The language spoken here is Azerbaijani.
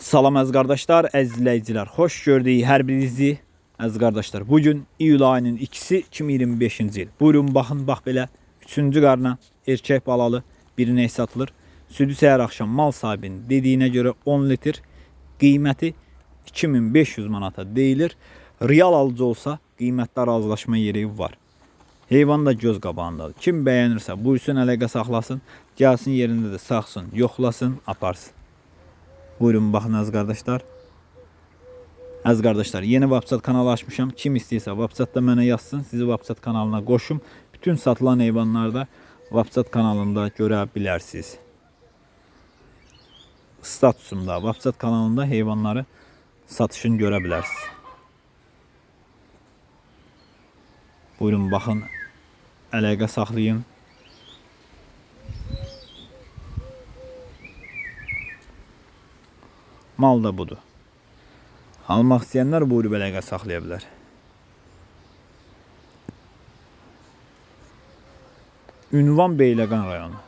Salam əziz qardaşlar, əziz izləyicilər. Xoş gördük hər birinizi. Əziz qardaşlar, bugün iyul ayının 2-si 2025-ci il. Buyurun baxın, bax belə 3-cü qarna erkək balalı bir ney satılır. Südü səhər axşam mal sahibinin dediyinə görə 10 litr, qiyməti 2500 manata deyilir. Real alıcı olsa qiymətdə razılaşma yeri var. Heyvan da göz qabağındadır. Kim bəyənirsə buyursun, əlaqə saxlasın, gəlsin yerində də saxsın, yoxlasın, aparsın. Buyurun baxın əziz qardaşlar. Əziz qardaşlar, yeni WhatsApp kanalı açmışam. Kim istəyirsə WhatsAppda mənə yazsın, sizi WhatsApp kanalına qoşum. Bütün satılan heyvanları da WhatsApp kanalında görə bilərsiniz. Statusumda WhatsApp kanalında heyvanları satışını görə bilərsiniz. Buyurun baxın, əlaqə saxlayın. Mal da budur. Almaq istəyənlər buyurub əlaqə saxlaya bilər. Ünvan Beyləqan rayonu.